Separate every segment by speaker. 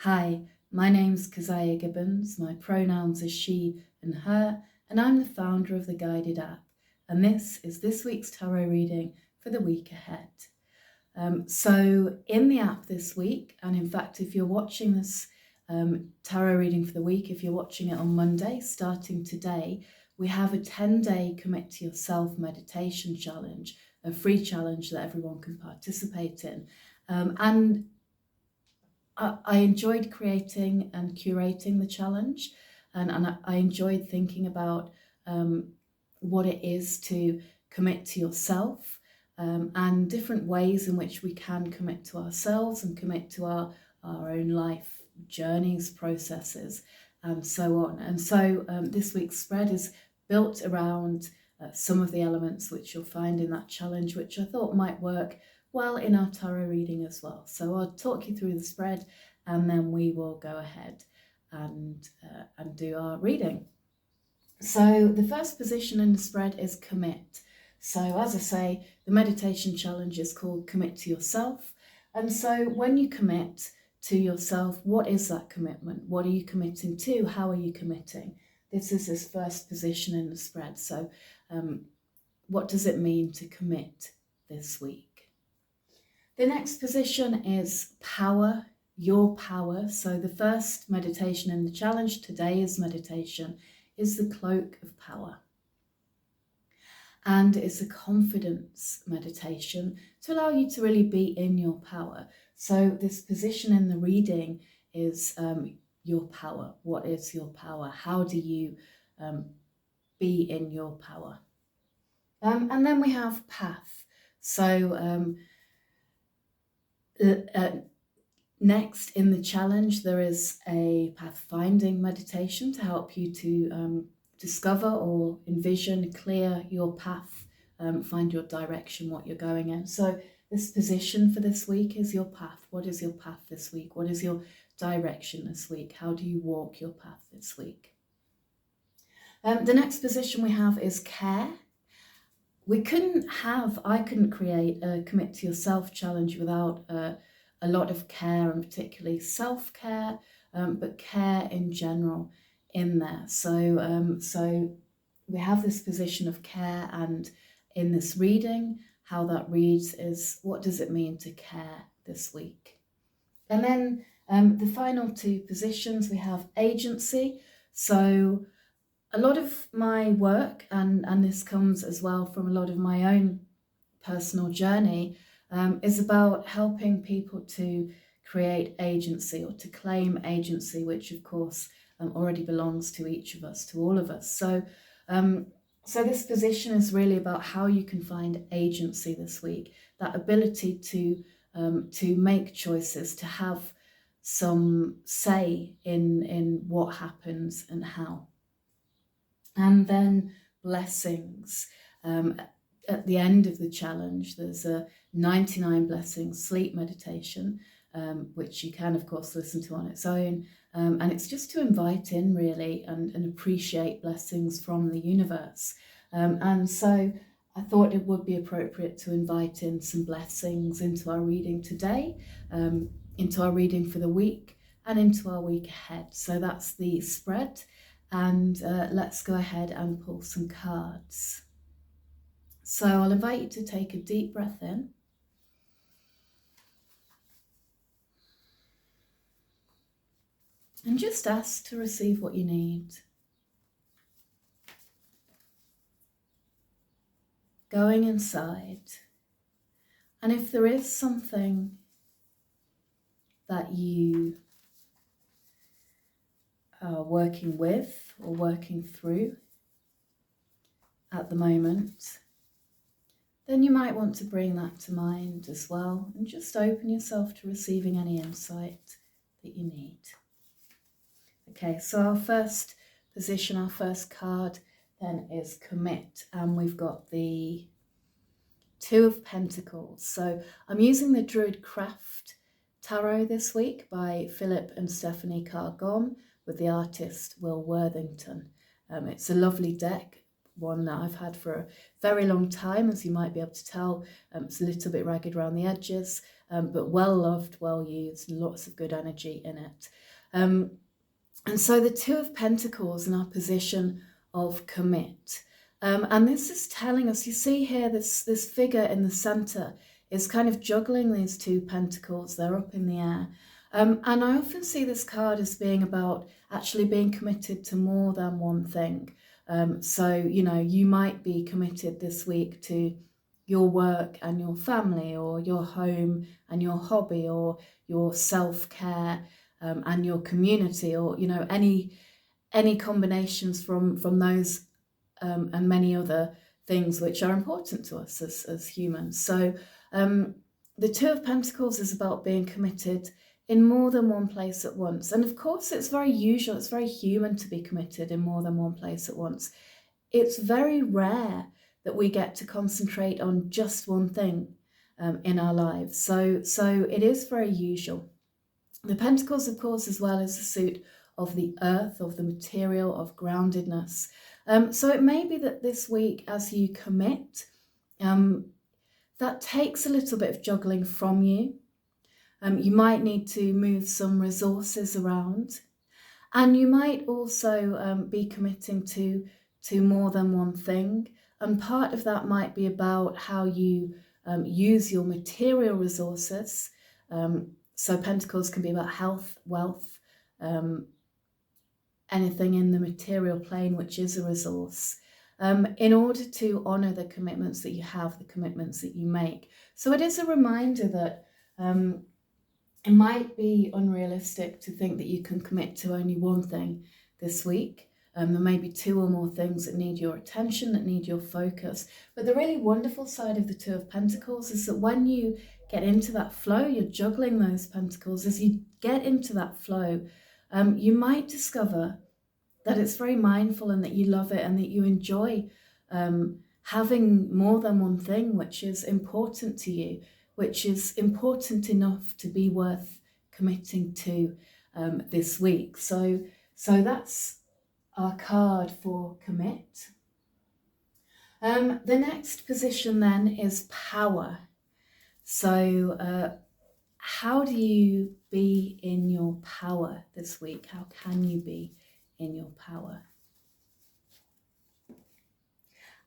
Speaker 1: Hi, my name's Keziah Gibbons, my pronouns are she and her, and I'm the founder of the Guided app, and this is this week's tarot reading for the week ahead. So in the app this week, and in fact if you're watching this tarot reading for the week, if you're watching it on Monday, starting today, we have a 10-day commit to yourself meditation challenge, a free challenge that everyone can participate in. And I enjoyed creating and curating the challenge, and I enjoyed thinking about what it is to commit to yourself, and different ways in which we can commit to ourselves and commit to our own life journeys, processes, and so on. And so this week's spread is built around some of the elements which you'll find in that challenge, which I thought might work well in our tarot reading as well. So I'll talk you through the spread and then we will go ahead and do our reading. So the first position in the spread is commit. So as I say, the meditation challenge is called Commit to Yourself. And so when you commit to yourself, what is that commitment? What are you committing to? How are you committing? This is this first position in the spread. So what does it mean to commit this week? The next position is power, your power. So the first meditation in the challenge, today's meditation, is the cloak of power. And it's a confidence meditation to allow you to really be in your power. So this position in the reading is your power. What is your power? How do you be in your power? And then we have path. So next in the challenge, there is a pathfinding meditation to help you to discover or envision, clear your path, find your direction, what you're going in. So this position for this week is your path. What is your path this week? What is your direction this week? How do you walk your path this week? The next position we have is care. I couldn't create a Commit to Yourself challenge without a lot of care, and particularly self-care, but care in general in there. So we have this position of care, and in this reading, how that reads is, what does it mean to care this week? And then the final two positions, we have agency. So a lot of my work, and this comes as well from a lot of my own personal journey, is about helping people to create agency or to claim agency, which of course already belongs to each of us, to all of us. So this position is really about how you can find agency this week, that ability to make choices, to have some say in what happens and how. And then blessings. At the end of the challenge, there's a 99 blessings sleep meditation, which you can, of course, listen to on its own. And it's just to invite in, really, and appreciate blessings from the universe. And so I thought it would be appropriate to invite in some blessings into our reading today, into our reading for the week, and into our week ahead. So that's the spread. And let's go ahead and pull some cards. So I'll invite you to take a deep breath in. And just ask to receive what you need. Going inside. And if there is something that you are working with or working through at the moment, then you might want to bring that to mind as well, and just open yourself to receiving any insight that you need. Okay, so our first position, our first card then is commit, and we've got the Two of Pentacles. So I'm using the Druid Craft Tarot this week by Philip and Stephanie Cargom with the artist Will Worthington. It's a lovely deck, one that I've had for a very long time, as you might be able to tell. It's a little bit ragged around the edges, but well loved, well used, and lots of good energy in it. And so the Two of Pentacles in our position of commit. And this is telling us, you see here, this figure in the center is kind of juggling these two pentacles. They're up in the air. And I often see this card as being about actually being committed to more than one thing. So, you know, you might be committed this week to your work and your family, or your home and your hobby, or your self-care and your community, or, you know, any combinations from those and many other things which are important to us as humans. So the Two of Pentacles is about being committed in more than one place at once. And of course, it's very usual, it's very human to be committed in more than one place at once. It's very rare that we get to concentrate on just one thing in our lives. So it is very usual. The Pentacles, of course, as well, is the suit of the earth, of the material, of groundedness. So it may be that this week, as you commit, that takes a little bit of juggling from you. You might need to move some resources around, and you might also be committing to more than one thing. And part of that might be about how you use your material resources. So Pentacles can be about health, wealth, anything in the material plane which is a resource, in order to honour the commitments that you have, the commitments that you make. So it is a reminder that it might be unrealistic to think that you can commit to only one thing this week. There may be two or more things that need your attention, that need your focus. But the really wonderful side of the Two of Pentacles is that when you get into that flow, you're juggling those pentacles. As you get into that flow, you might discover that it's very mindful and that you love it and that you enjoy having more than one thing which is important to you, which is important enough to be worth committing to this week. So that's our card for commit. The next position then is power. So how do you be in your power this week? How can you be in your power?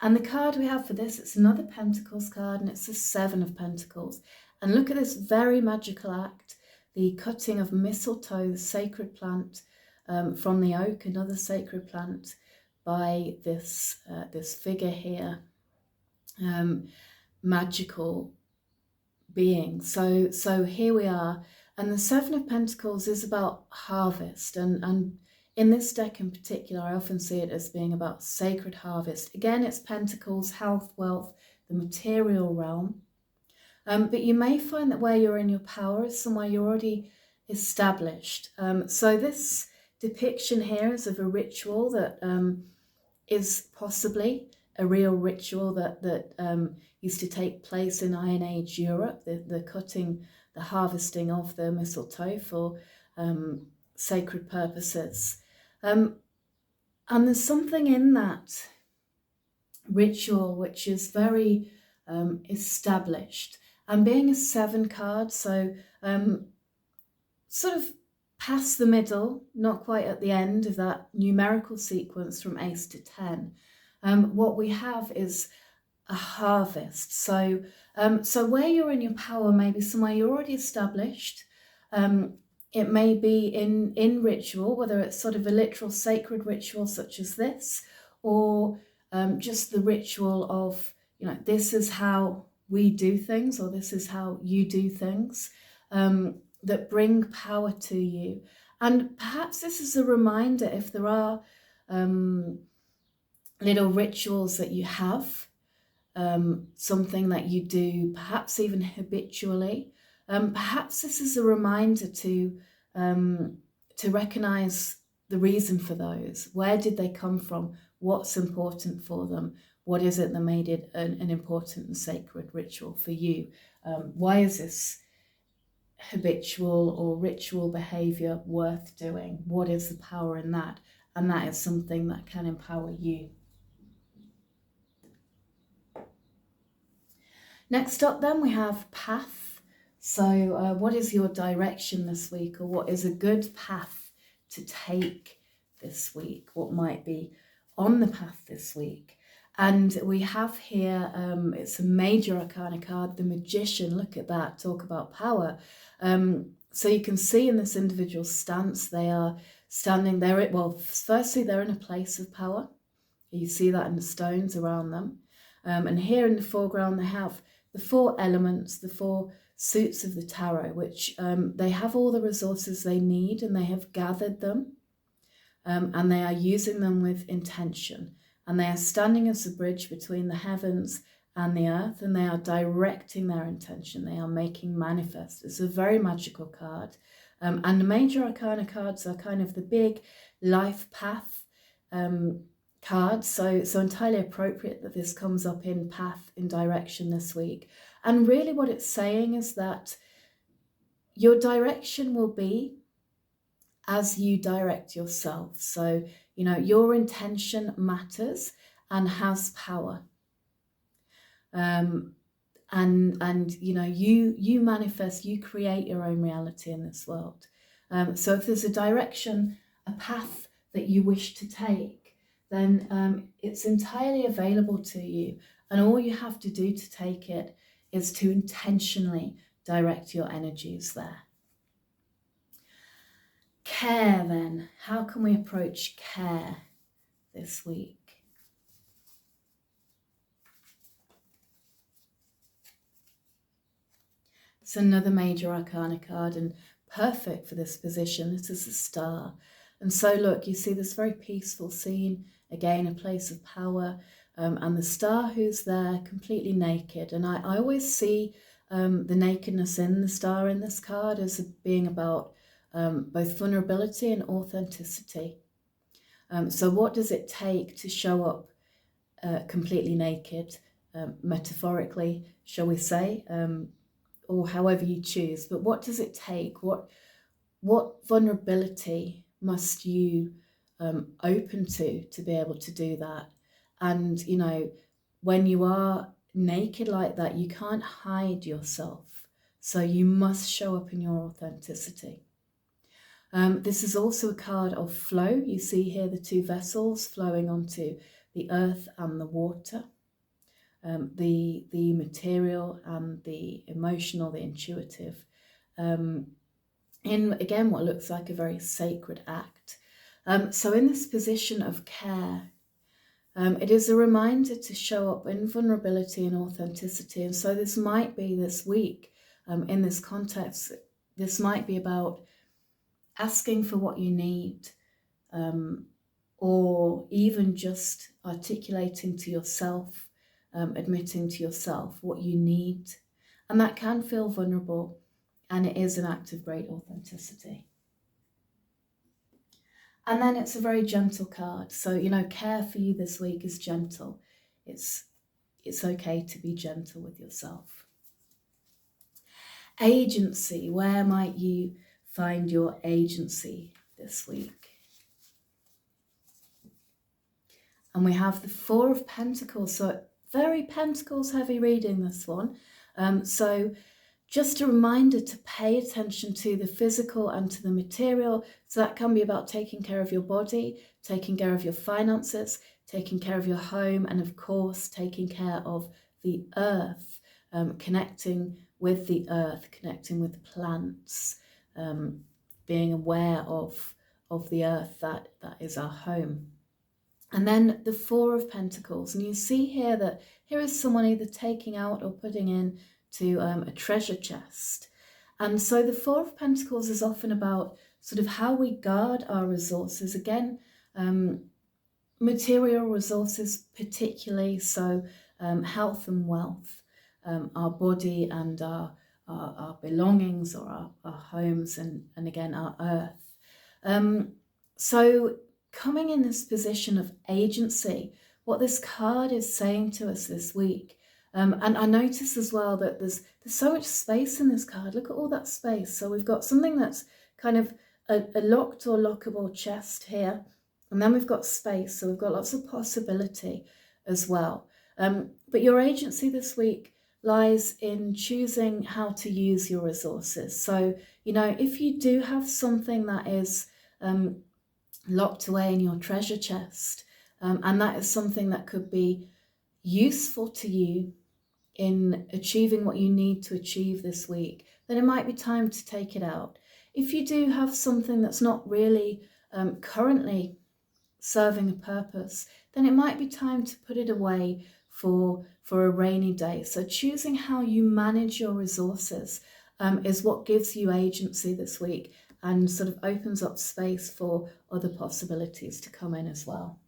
Speaker 1: And the card we have for this, it's another Pentacles card, and it's the Seven of Pentacles. And look at this very magical act, the cutting of mistletoe, the sacred plant from the oak, another sacred plant, by this figure here, magical being. So here we are, and the Seven of Pentacles is about harvest, and in this deck in particular, I often see it as being about sacred harvest. Again, it's Pentacles, health, wealth, the material realm. But you may find that where you're in your power is somewhere you're already established. So this depiction here is of a ritual that is possibly a real ritual that used to take place in Iron Age Europe, the cutting, the harvesting of the mistletoe for sacred purposes. And there's something in that ritual which is very established. And being a 7 card, so sort of past the middle, not quite at the end of that numerical sequence from Ace to 10, what we have is a harvest. So where you're in your power may be somewhere you're already established. It may be in ritual, whether it's sort of a literal sacred ritual such as this, or just the ritual of, you know, this is how we do things, or this is how you do things, that bring power to you. And perhaps this is a reminder, if there are little rituals that you have, something that you do, perhaps even habitually, perhaps this is a reminder to recognize the reason for those. Where did they come from? What's important for them? What is it that made it an important and sacred ritual for you? Why is this habitual or ritual behavior worth doing? What is the power in that? And that is something that can empower you. Next up then we have path. So what is your direction this week, or what is a good path to take this week? What might be on the path this week? And we have here, it's a major arcana card, the Magician. Look at that, talk about power. So you can see in this individual stance, they are standing there. Well, firstly, they're in a place of power. You see that in the stones around them. And here in the foreground, they have the 4 elements, the 4 suits of the tarot, which they have all the resources they need, and they have gathered them, and they are using them with intention. And they are standing as a bridge between the heavens and the earth, and they are directing their intention. They are making manifest. It's a very magical card. And the major arcana cards are kind of the big life path cards. So entirely appropriate that this comes up in path, in direction this week. And really what it's saying is that your direction will be as you direct yourself. So, you know, your intention matters and has power. And you know, you manifest, you create your own reality in this world. So if there's a direction, a path that you wish to take, then it's entirely available to you. And all you have to do to take it is to intentionally direct your energies there. Care then. How can we approach care this week? It's another major arcana card, and perfect for this position. This is a star. And so look, you see this very peaceful scene, again a place of power, and the star who's there completely naked. And I always see the nakedness in the star in this card as being about both vulnerability and authenticity. So what does it take to show up completely naked, metaphorically, shall we say, or however you choose? But what does it take? What vulnerability must you open to be able to do that? And, you know, when you are naked like that, you can't hide yourself. So you must show up in your authenticity. This is also a card of flow. You see here the 2 vessels flowing onto the earth and the water, the material and the emotional, the intuitive, in, again, what looks like a very sacred act. So in this position of care, it is a reminder to show up in vulnerability and authenticity. And so this might be this week, in this context, this might be about asking for what you need, or even just articulating to yourself, admitting to yourself what you need. And that can feel vulnerable, and it is an act of great authenticity. And then it's a very gentle card. So, you know, care for you this week is gentle. It's okay to be gentle with yourself. Agency. Where might you find your agency this week? And we have the 4 of Pentacles. So very Pentacles heavy reading, this one. So just a reminder to pay attention to the physical and to the material. So that can be about taking care of your body, taking care of your finances, taking care of your home, and of course, taking care of the earth, connecting with the earth, connecting with plants, being aware of the earth that is our home. And then the 4 of Pentacles. And you see here that here is someone either taking out or putting in to a treasure chest. And so the 4 of Pentacles is often about sort of how we guard our resources. Again, material resources particularly, so health and wealth, our body and our belongings, or our homes, and again our earth. So coming in this position of agency, what this card is saying to us this week, and I notice as well that there's so much space in this card. Look at all that space. So we've got something that's kind of a locked or lockable chest here, and then we've got space, so we've got lots of possibility as well. But your agency this week lies in choosing how to use your resources. So, you know, if you do have something that is locked away in your treasure chest, and that is something that could be useful to you in achieving what you need to achieve this week, then it might be time to take it out. If you do have something that's not really currently serving a purpose, then it might be time to put it away for a rainy day. So choosing how you manage your resources is what gives you agency this week and sort of opens up space for other possibilities to come in as well.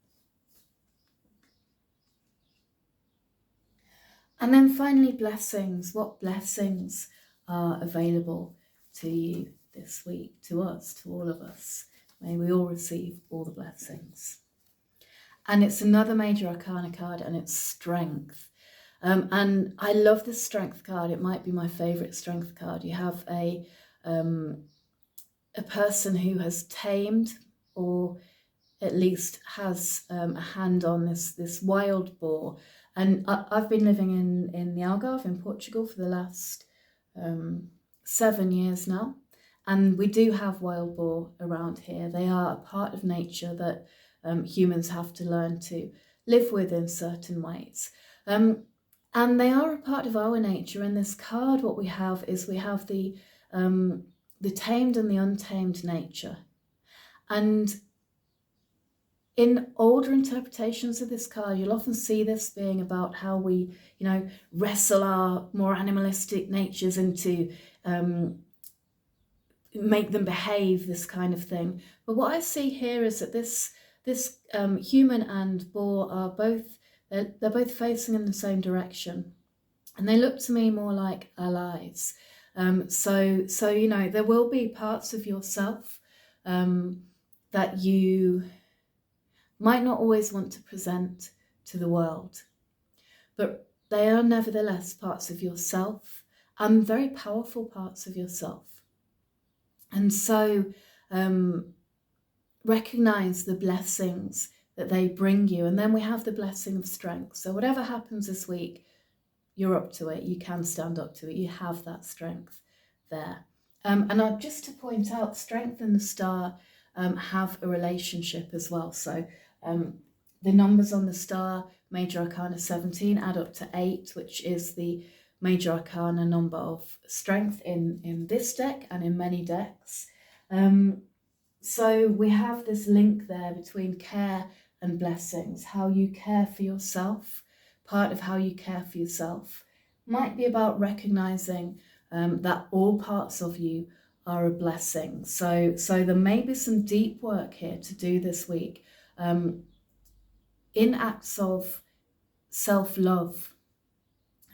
Speaker 1: And then finally, blessings. What blessings are available to you this week, to us, to all of us? May we all receive all the blessings. And it's another major arcana card, and it's strength. And I love this strength card. It might be my favorite strength card. You have a person who has tamed, or at least has a hand on this wild boar. And I've been living in the Algarve in Portugal for the last 7 years now. And we do have wild boar around here. They are a part of nature that humans have to learn to live with in certain ways. And they are a part of our nature. In this card, what we have is we have the tamed and the untamed nature. And in older interpretations of this card, you'll often see this being about how we, you know, wrestle our more animalistic natures into make them behave, this kind of thing. But what I see here is that this human and boar are they're both facing in the same direction, and they look to me more like allies. So you know, there will be parts of yourself that you might not always want to present to the world, but they are nevertheless parts of yourself, and very powerful parts of yourself. And so recognize the blessings that they bring you. And then we have the blessing of strength. So whatever happens this week, you're up to it. You can stand up to it. You have that strength there. And just to point out, strength and the star have a relationship as well. So the numbers on the star, major arcana 17, add up to 8, which is the major arcana number of strength in this deck and in many decks. So we have this link there between care and blessings. How you care for yourself, part of how you care for yourself might be about recognizing that all parts of you are a blessing. So there may be some deep work here to do this week in acts of self-love,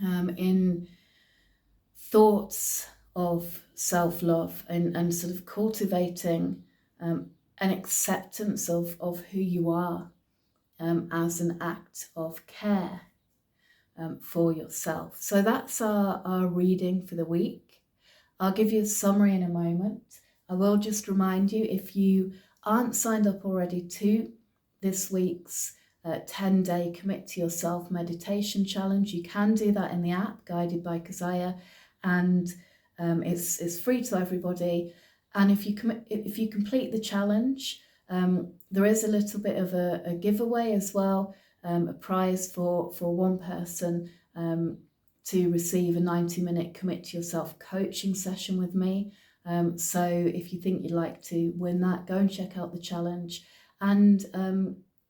Speaker 1: in thoughts of self-love, and sort of cultivating an acceptance of who you are as an act of care for yourself. So that's our reading for the week. I'll give you a summary in a moment. I will just remind you, if you aren't signed up already to this week's 10-day Commit to Yourself meditation challenge, you can do that in the app, Guided by Keziah, and it's free to everybody. And if you complete the challenge, there is a little bit of a giveaway as well, a prize for one person to receive a 90-minute Commit to Yourself coaching session with me. So if you think you'd like to win that, go and check out the challenge. And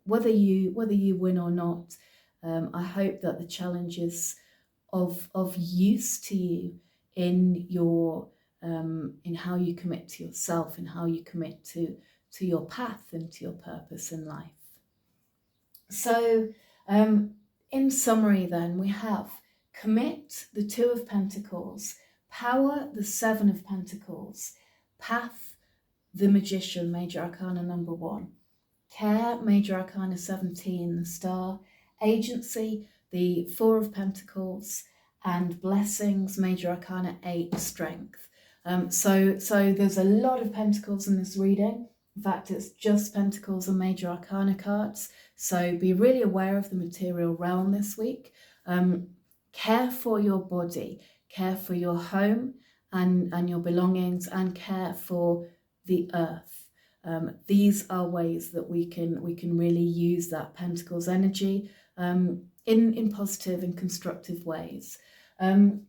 Speaker 1: whether you win or not, I hope that the challenge is of use to you in your in how you commit to yourself, and how you commit to your path and to your purpose in life. So in summary then, we have commit, the 2 of Pentacles, power, the 7 of Pentacles, path, the Magician, major arcana number 1, care, major arcana 17, the star, agency, the 4 of Pentacles, and blessings, major arcana 8, strength. So there's a lot of pentacles in this reading. In fact, it's just pentacles and major arcana cards. So be really aware of the material realm this week. care for your body, care for your home and your belongings, and care for the earth. These are ways that we can really use that Pentacles energy in positive and constructive ways. And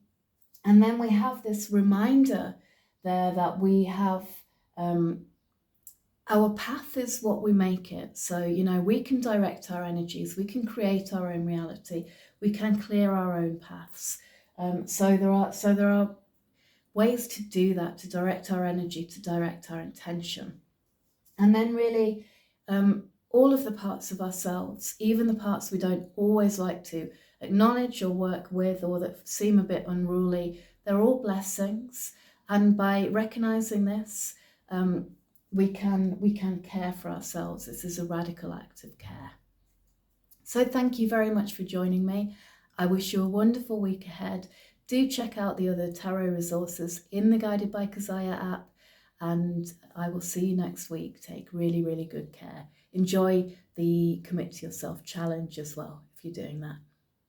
Speaker 1: then we have this reminder there that we have our path is what we make it. So, we can direct our energies, we can create our own reality, we can clear our own paths. So there are ways to do that, to direct our energy, to direct our intention. And then really all of the parts of ourselves, even the parts we don't always like to acknowledge or work with, or that seem a bit unruly, they're all blessings. And by recognizing this, we can care for ourselves. This is a radical act of care. So thank you very much for joining me. I wish you a wonderful week ahead. Do check out the other tarot resources in the Guided by Keziah app, and I will see you next week. Take really, really good care. Enjoy the Commit to Yourself challenge as well, if you're doing that.